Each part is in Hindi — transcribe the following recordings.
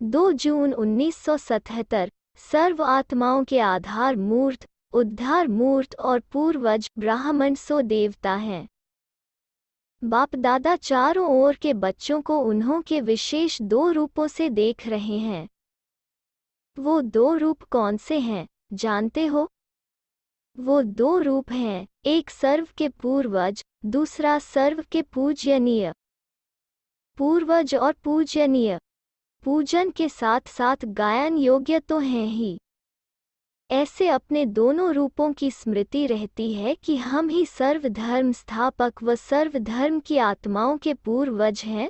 2 जून 1977 सर्व आत्माओं के आधार मूर्त, उद्धार मूर्त और पूर्वज ब्राह्मण सो देवता हैं। बाप दादा चारों ओर के बच्चों को उन्हों के विशेष 2 रूपों से देख रहे हैं। वो 2 रूप कौन से हैं, जानते हो? वो 2 रूप हैं, एक सर्व के पूर्वज, दूसरा सर्व के पूजनीय। पूर्वज और पूजनीय पूजन के साथ साथ गायन योग्य तो हैं ही। ऐसे अपने दोनों रूपों की स्मृति रहती है कि हम ही सर्वधर्म स्थापक व सर्वधर्म की आत्माओं के पूर्वज हैं।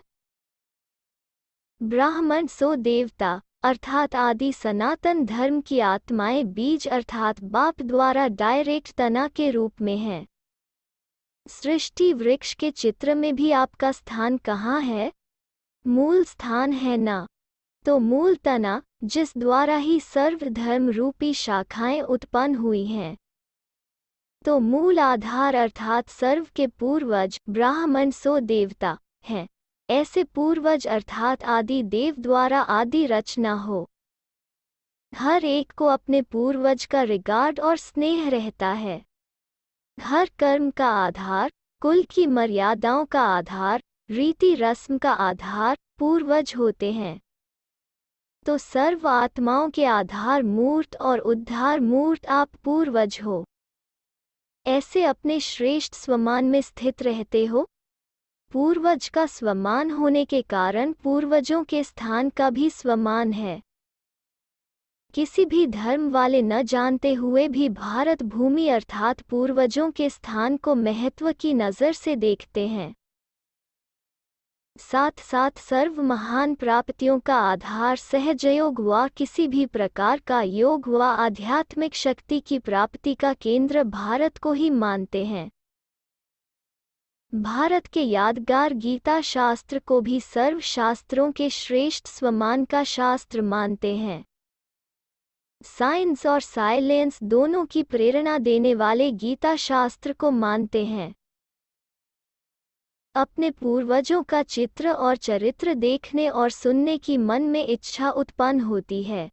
ब्राह्मण सो देवता अर्थात आदि सनातन धर्म की आत्माएं बीज अर्थात बाप द्वारा डायरेक्ट तना के रूप में हैं। सृष्टि वृक्ष के चित्र में भी आपका स्थान कहाँ है? मूल स्थान है ना? तो मूल तना, जिस द्वारा ही सर्वधर्म रूपी शाखाएं उत्पन्न हुई हैं। तो मूल आधार अर्थात सर्व के पूर्वज ब्राह्मण सो देवता हैं। ऐसे पूर्वज अर्थात आदि देव द्वारा आदि रचना हो। हर एक को अपने पूर्वज का रिगार्ड और स्नेह रहता है। हर कर्म का आधार, कुल की मर्यादाओं का आधार, रीति रस्म का आधार पूर्वज होते हैं। तो सर्व आत्माओं के आधार मूर्त और उद्धार मूर्त आप पूर्वज हो। ऐसे अपने श्रेष्ठ स्वमान में स्थित रहते हो। पूर्वज का स्वमान होने के कारण पूर्वजों के स्थान का भी स्वमान है। किसी भी धर्म वाले न जानते हुए भी भारत भूमि अर्थात पूर्वजों के स्थान को महत्व की नज़र से देखते हैं। साथ साथ सर्व महान प्राप्तियों का आधार सहजयोग व किसी भी प्रकार का योग व आध्यात्मिक शक्ति की प्राप्ति का केंद्र भारत को ही मानते हैं। भारत के यादगार गीता शास्त्र को भी सर्व शास्त्रों के श्रेष्ठ स्वमान का शास्त्र मानते हैं। साइंस और साइलेंस दोनों की प्रेरणा देने वाले गीता शास्त्र को मानते हैं। अपने पूर्वजों का चित्र और चरित्र देखने और सुनने की मन में इच्छा उत्पन्न होती है।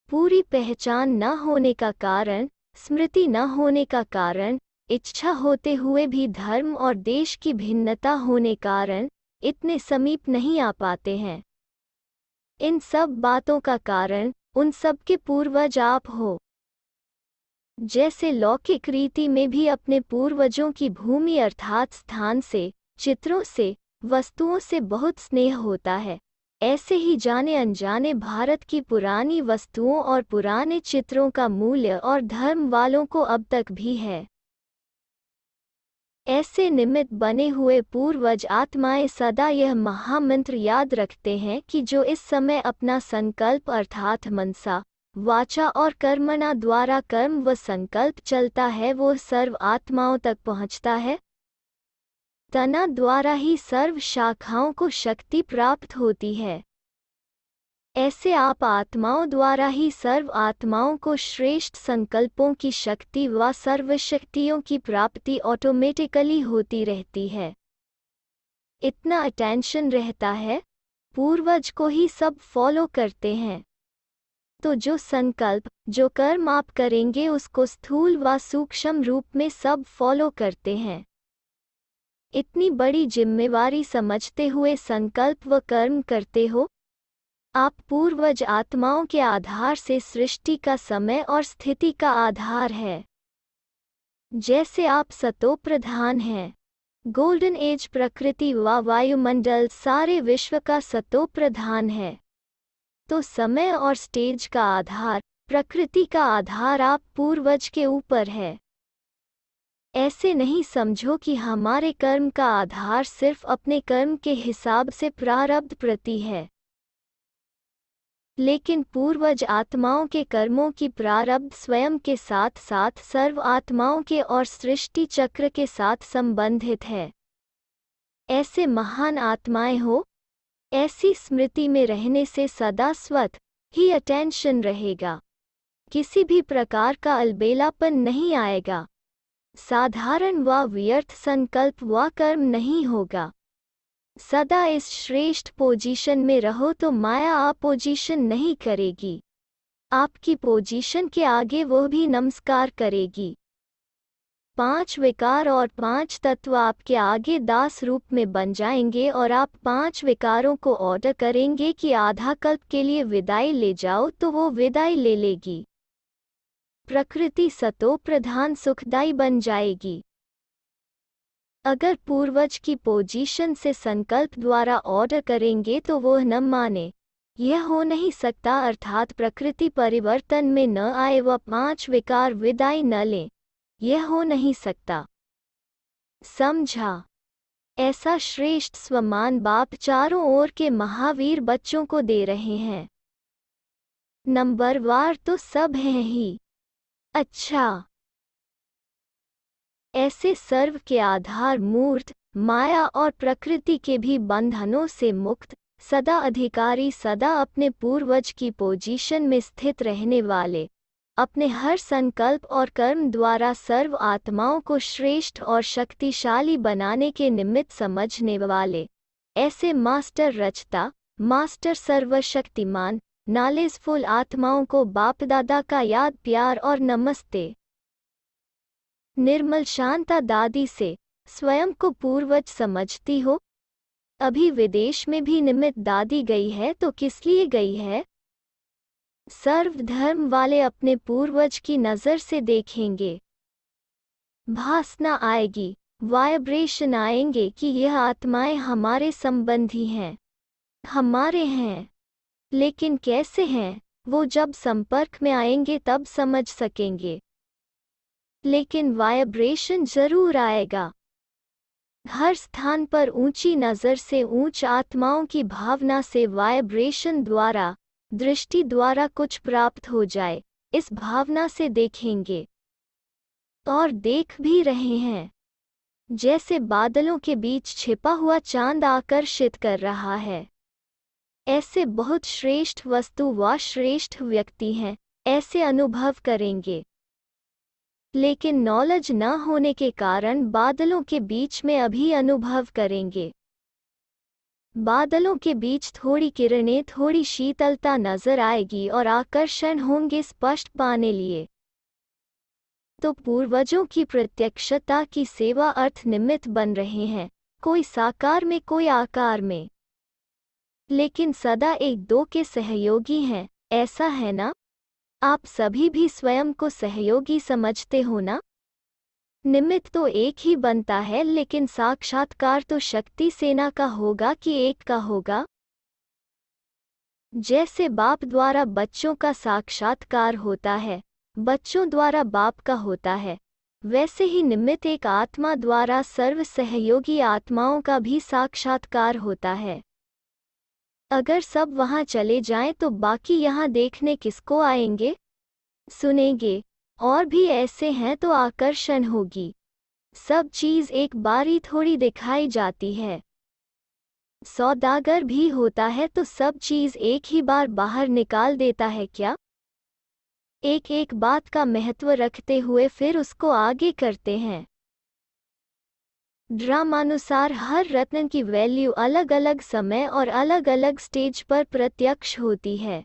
पूरी पहचान न होने का कारण, स्मृति न होने का कारण, इच्छा होते हुए भी धर्म और देश की भिन्नता होने कारण इतने समीप नहीं आ पाते हैं। इन सब बातों का कारण उन सब के पूर्वज आप हो। जैसे लौकिक रीति में भी अपने पूर्वजों की भूमि अर्थात स्थान से, चित्रों से, वस्तुओं से बहुत स्नेह होता है, ऐसे ही जाने अनजाने भारत की पुरानी वस्तुओं और पुराने चित्रों का मूल्य और धर्म वालों को अब तक भी है। ऐसे निमित्त बने हुए पूर्वज आत्माएं सदा यह महामंत्र याद रखते हैं कि जो इस समय अपना संकल्प अर्थात मनसा, वाचा और कर्मणा द्वारा कर्म व संकल्प चलता है वो सर्व आत्माओं तक पहुँचता है। तना द्वारा ही सर्व शाखाओं को शक्ति प्राप्त होती है। ऐसे आप आत्माओं द्वारा ही सर्व आत्माओं को श्रेष्ठ संकल्पों की शक्ति व सर्वशक्तियों की प्राप्ति ऑटोमेटिकली होती रहती है। इतना अटेंशन रहता है, पूर्वज को ही सब फॉलो करते हैं। तो जो संकल्प, जो कर्म आप करेंगे उसको स्थूल व सूक्ष्म रूप में सब फॉलो करते हैं। इतनी बड़ी जिम्मेवारी समझते हुए संकल्प व कर्म करते हो। आप पूर्वज आत्माओं के आधार से सृष्टि का समय और स्थिति का आधार है। जैसे आप सतोप्रधान हैं, गोल्डन एज प्रकृति व वायुमंडल सारे विश्व का सतोप्रधान है। तो समय और स्टेज का आधार, प्रकृति का आधार आप पूर्वज के ऊपर है। ऐसे नहीं समझो कि हमारे कर्म का आधार सिर्फ अपने कर्म के हिसाब से प्रारब्ध प्रति है। लेकिन पूर्वज आत्माओं के कर्मों की प्रारब्ध स्वयं के साथ साथ सर्व आत्माओं के और सृष्टि चक्र के साथ संबंधित है। ऐसे महान आत्माएं हो, ऐसी स्मृति में रहने से सदा स्वत ही अटेंशन रहेगा। किसी भी प्रकार का अलबेलापन नहीं आएगा। साधारण व व्यर्थ संकल्प व कर्म नहीं होगा। सदा इस श्रेष्ठ पोजीशन में रहो तो माया अपोजिशन नहीं करेगी, आपकी पोजीशन के आगे वो भी नमस्कार करेगी। 5 विकार और 5 तत्व आपके आगे दास रूप में बन जाएंगे और आप 5 विकारों को ऑर्डर करेंगे कि आधा कल्प के लिए विदाई ले जाओ तो वो विदाई ले लेगी। प्रकृति सतो प्रधान सुखदाई बन जाएगी। अगर पूर्वज की पोजीशन से संकल्प द्वारा ऑर्डर करेंगे तो वो न माने, यह हो नहीं सकता, अर्थात प्रकृति परिवर्तन में न आए व 5 विकार विदाई न लें, यह हो नहीं सकता। समझा? ऐसा श्रेष्ठ स्वमान बाप चारों ओर के महावीर बच्चों को दे रहे हैं। नंबरवार तो सब हैं ही। अच्छा, ऐसे सर्व के आधार मूर्त, माया और प्रकृति के भी बंधनों से मुक्त, सदा अधिकारी, सदा अपने पूर्वज की पोजीशन में स्थित रहने वाले, अपने हर संकल्प और कर्म द्वारा सर्व आत्माओं को श्रेष्ठ और शक्तिशाली बनाने के निमित्त समझने वाले, ऐसे मास्टर रचता, मास्टर सर्वशक्तिमान, नॉलेजफुल आत्माओं को बाप दादा का याद प्यार और नमस्ते। निर्मल शांता दादी से स्वयं को पूर्वज समझती हो? अभी विदेश में भी निमित्त दादी गई है तो किस लिए गई है? सर्वधर्म वाले अपने पूर्वज की नज़र से देखेंगे। भासना आएगी, वाइब्रेशन आएंगे कि यह आत्माएं हमारे संबंधी हैं, हमारे हैं। लेकिन कैसे हैं, वो जब संपर्क में आएंगे तब समझ सकेंगे। लेकिन वाइब्रेशन जरूर आएगा। हर स्थान पर ऊंची नज़र से ऊंच आत्माओं की भावना से वाइब्रेशन द्वारा, दृष्टि द्वारा कुछ प्राप्त हो जाए, इस भावना से देखेंगे और देख भी रहे हैं। जैसे बादलों के बीच छिपा हुआ चांद आकर्षित कर रहा है, ऐसे बहुत श्रेष्ठ वस्तु व श्रेष्ठ व्यक्ति हैं, ऐसे अनुभव करेंगे। लेकिन नॉलेज न होने के कारण बादलों के बीच में अभी अनुभव करेंगे। बादलों के बीच थोड़ी किरणें, थोड़ी शीतलता नजर आएगी और आकर्षण होंगे स्पष्ट पाने लिए। तो पूर्वजों की प्रत्यक्षता की सेवा अर्थ निमित्त बन रहे हैं, कोई साकार में कोई आकार में, लेकिन सदा एक दो के सहयोगी हैं, ऐसा है ना? आप सभी भी स्वयं को सहयोगी समझते हो ना? निमित्त तो एक ही बनता है, लेकिन साक्षात्कार तो शक्ति सेना का होगा कि एक का होगा। जैसे बाप द्वारा बच्चों का साक्षात्कार होता है, बच्चों द्वारा बाप का होता है, वैसे ही निमित्त एक आत्मा द्वारा सर्व सहयोगी आत्माओं का भी साक्षात्कार होता है। अगर सब वहां चले जाएं तो बाकी यहां देखने किसको आएंगे, सुनेंगे? और भी ऐसे हैं तो आकर्षण होगी। सब चीज एक बारी थोड़ी दिखाई जाती है। सौदागर भी होता है तो सब चीज एक ही बार बाहर निकाल देता है क्या? एक एक बात का महत्व रखते हुए फिर उसको आगे करते हैं। ड्रामानुसार हर रत्न की वैल्यू अलग अलग समय और अलग अलग स्टेज पर प्रत्यक्ष होती है।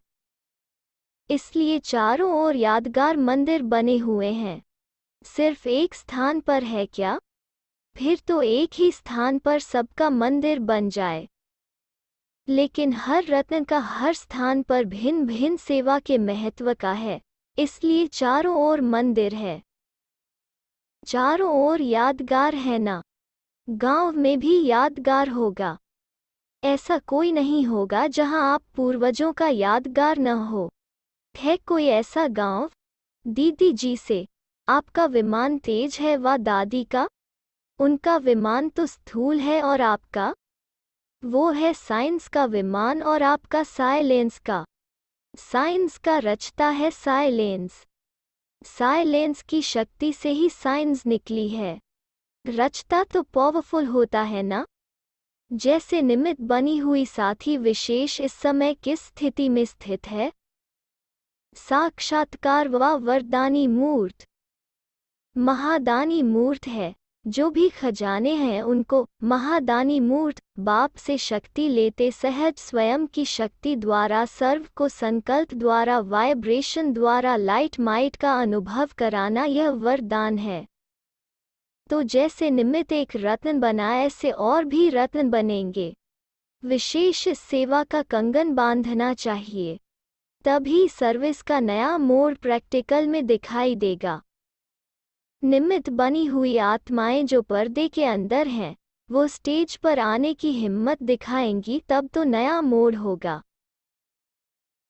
इसलिए चारों ओर यादगार मंदिर बने हुए हैं। सिर्फ एक स्थान पर है क्या? फिर तो एक ही स्थान पर सबका मंदिर बन जाए। लेकिन हर रत्न का हर स्थान पर भिन्न भिन्न सेवा के महत्व का है, इसलिए चारों ओर मंदिर है। चारों ओर यादगार है ना? गांव में भी यादगार होगा। ऐसा कोई नहीं होगा जहां आप पूर्वजों का यादगार न हो। है कोई ऐसा गांव? दीदी जी से आपका विमान तेज है व दादी का? उनका विमान तो स्थूल है और आपका? वो है साइंस का विमान और आपका साइलेंस का। साइंस का रचता है साइलेंस। साइलेंस की शक्ति से ही साइंस निकली है। रचता तो पावरफुल होता है ना? जैसे निमित्त बनी हुई साथी विशेष इस समय किस स्थिति में स्थित है? साक्षात्कार व वरदानी मूर्त, महादानी मूर्त है। जो भी खजाने हैं उनको महादानी मूर्त बाप से शक्ति लेते सहज स्वयं की शक्ति द्वारा सर्व को संकल्प द्वारा वाइब्रेशन द्वारा लाइट माइट का अनुभव कराना यह वरदान है। तो जैसे निमित्त एक रत्न बना ऐसे और भी रत्न बनेंगे। विशेष सेवा का कंगन बांधना चाहिए, तभी सर्विस का नया मोड़ प्रैक्टिकल में दिखाई देगा। निमित्त बनी हुई आत्माएं जो पर्दे के अंदर हैं, वो स्टेज पर आने की हिम्मत दिखाएंगी, तब तो नया मोड़ होगा।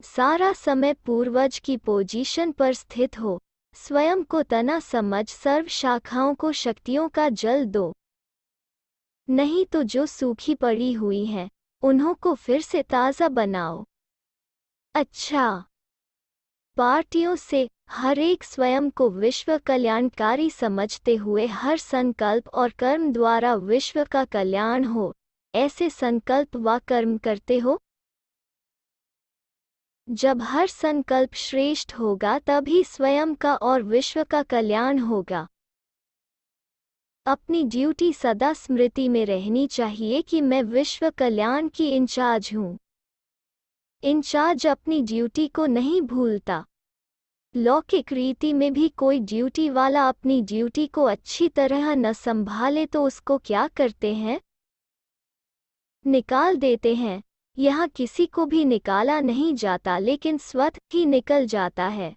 सारा समय पूर्वज की पोजीशन पर स्थित हो, स्वयं को तना समझ सर्व शाखाओं को शक्तियों का जल दो। नहीं तो जो सूखी पड़ी हुई हैं, उन्हों को फिर से ताज़ा बनाओ। अच्छा, पार्टियों से हर एक स्वयं को विश्व कल्याणकारी समझते हुए हर संकल्प और कर्म द्वारा विश्व का कल्याण हो, ऐसे संकल्प व कर्म करते हो। जब हर संकल्प श्रेष्ठ होगा तभी स्वयं का और विश्व का कल्याण होगा। अपनी ड्यूटी सदा स्मृति में रहनी चाहिए कि मैं विश्व कल्याण की इंचार्ज हूँ। इंचार्ज अपनी ड्यूटी को नहीं भूलता। लौकिक रीति में भी कोई ड्यूटी वाला अपनी ड्यूटी को अच्छी तरह न संभाले तो उसको क्या करते हैं? निकाल देते हैं। यहाँ किसी को भी निकाला नहीं जाता, लेकिन स्वतः ही निकल जाता है।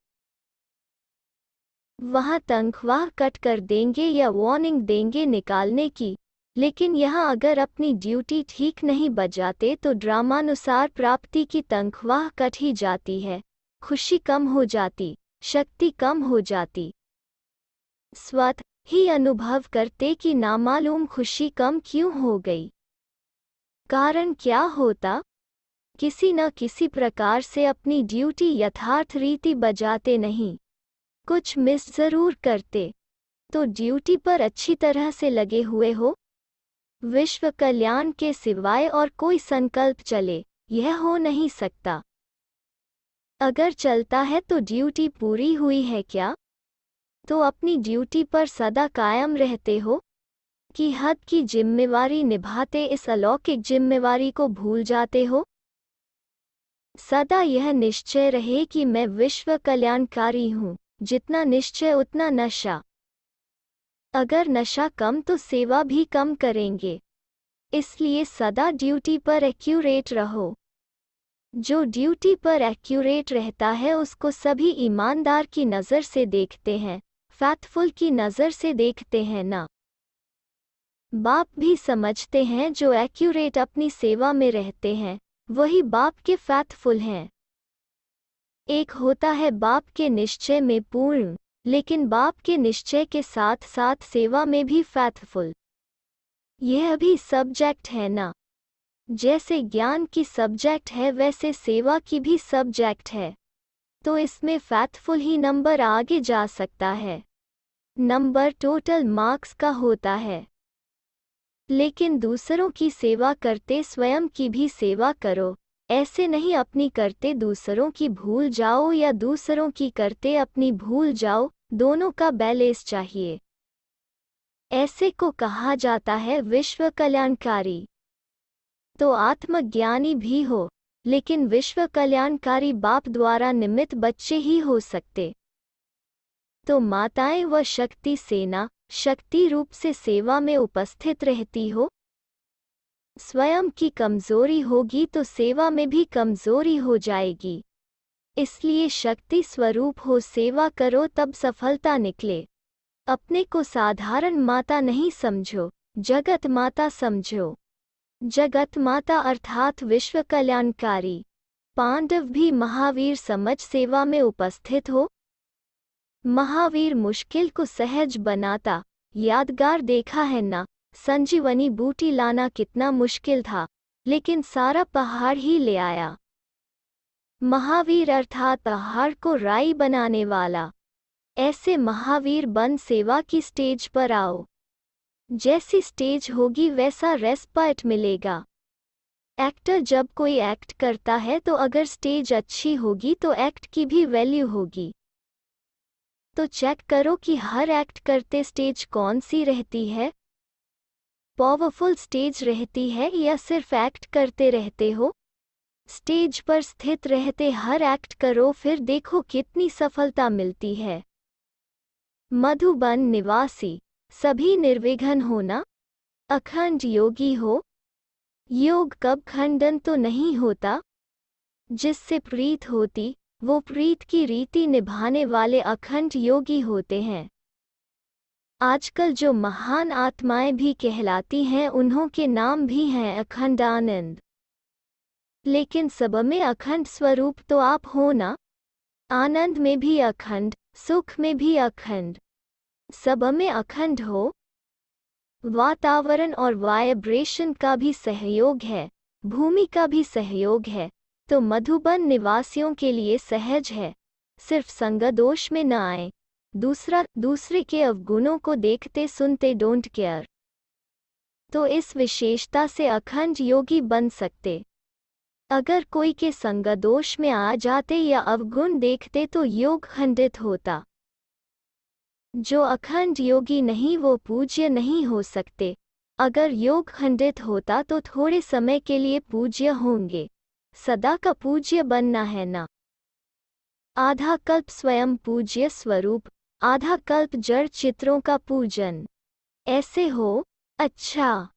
वहाँ तनख्वाह कट कर देंगे या वार्निंग देंगे निकालने की, लेकिन यहाँ अगर अपनी ड्यूटी ठीक नहीं बजाते तो ड्रामानुसार प्राप्ति की तनख्वाह कट ही जाती है, खुशी कम हो जाती, शक्ति कम हो जाती। स्वतः ही अनुभव करते कि नामालूम खुशी कम क्यों हो गई। कारण क्या होता? किसी न किसी प्रकार से अपनी ड्यूटी यथार्थ रीति बजाते नहीं, कुछ मिस जरूर करते। तो ड्यूटी पर अच्छी तरह से लगे हुए हो। विश्व कल्याण के सिवाय और कोई संकल्प चले, यह हो नहीं सकता। अगर चलता है तो ड्यूटी पूरी हुई है क्या? तो अपनी ड्यूटी पर सदा कायम रहते हो कि हद की जिम्मेवारी निभाते इस अलौकिक जिम्मेवारी को भूल जाते हो? सदा यह निश्चय रहे कि मैं विश्व कल्याणकारी हूँ। जितना निश्चय उतना नशा। अगर नशा कम तो सेवा भी कम करेंगे। इसलिए सदा ड्यूटी पर एक्यूरेट रहो। जो ड्यूटी पर एक्यूरेट रहता है उसको सभी ईमानदार की नज़र से देखते हैं, फैथफुल की नज़र से देखते हैं ना। बाप भी समझते हैं जो एक्यूरेट अपनी सेवा में रहते हैं, वही बाप के फैथफुल हैं। एक होता है बाप के निश्चय में पूर्ण, लेकिन बाप के निश्चय के साथ साथ सेवा में भी फैथफुल। यह भी सब्जेक्ट है ना। जैसे ज्ञान की सब्जेक्ट है वैसे सेवा की भी सब्जेक्ट है। तो इसमें फैथफुल ही नंबर आगे जा सकता है। नंबर टोटल मार्क्स का होता है। लेकिन दूसरों की सेवा करते स्वयं की भी सेवा करो। ऐसे नहीं अपनी करते दूसरों की भूल जाओ या दूसरों की करते अपनी भूल जाओ, दोनों का बैलेंस चाहिए। ऐसे को कहा जाता है विश्व कल्याणकारी। तो आत्मज्ञानी भी हो, लेकिन विश्व कल्याणकारी बाप द्वारा निमित्त बच्चे ही हो सकते। तो माताएं व शक्ति सेना शक्ति रूप से सेवा में उपस्थित रहती हो। स्वयं की कमजोरी होगी तो सेवा में भी कमजोरी हो जाएगी। इसलिए शक्ति स्वरूप हो सेवा करो तब सफलता निकले। अपने को साधारण माता नहीं समझो, जगत माता समझो। जगत माता अर्थात विश्व कल्याणकारी। पांडव भी महावीर समझ सेवा में उपस्थित हो। महावीर मुश्किल को सहज बनाता। यादगार देखा है ना, संजीवनी बूटी लाना कितना मुश्किल था, लेकिन सारा पहाड़ ही ले आया। महावीर अर्थात पहाड़ को राई बनाने वाला। ऐसे महावीर बन सेवा की स्टेज पर आओ। जैसी स्टेज होगी वैसा रेस्पाइट मिलेगा। एक्टर जब कोई एक्ट करता है तो अगर स्टेज अच्छी होगी तो एक्ट की भी वैल्यू होगी। तो चेक करो कि हर एक्ट करते स्टेज कौन सी रहती है। पावरफुल स्टेज रहती है या सिर्फ एक्ट करते रहते हो। स्टेज पर स्थित रहते हर एक्ट करो, फिर देखो कितनी सफलता मिलती है। मधुबन निवासी सभी निर्विघ्न होना। अखंड योगी हो। योग कब खंडन तो नहीं होता। जिससे प्रीत होती वो प्रीत की रीति निभाने वाले अखंड योगी होते हैं। आजकल जो महान आत्माएं भी कहलाती हैं उन्हों के नाम भी हैं अखंडानंद। लेकिन सब में अखंड स्वरूप तो आप हो ना। आनंद में भी अखंड, सुख में भी अखंड, सब में अखंड हो। वातावरण और वाइब्रेशन का भी सहयोग है, भूमि का भी सहयोग है, तो मधुबन निवासियों के लिए सहज है। सिर्फ संगदोष में न आए। दूसरे के अवगुणों को देखते सुनते डोंट केयर, तो इस विशेषता से अखंड योगी बन सकते। अगर कोई के संगदोष में आ जाते या अवगुण देखते तो योग खंडित होता। जो अखंड योगी नहीं वो पूज्य नहीं हो सकते। अगर योग खंडित होता तो थोड़े समय के लिए पूज्य होंगे, सदा का पूज्य बनना है ना। आधा कल्प स्वयं पूज्य स्वरूप, आधा कल्प जड़ चित्रों का पूजन। ऐसे हो। अच्छा।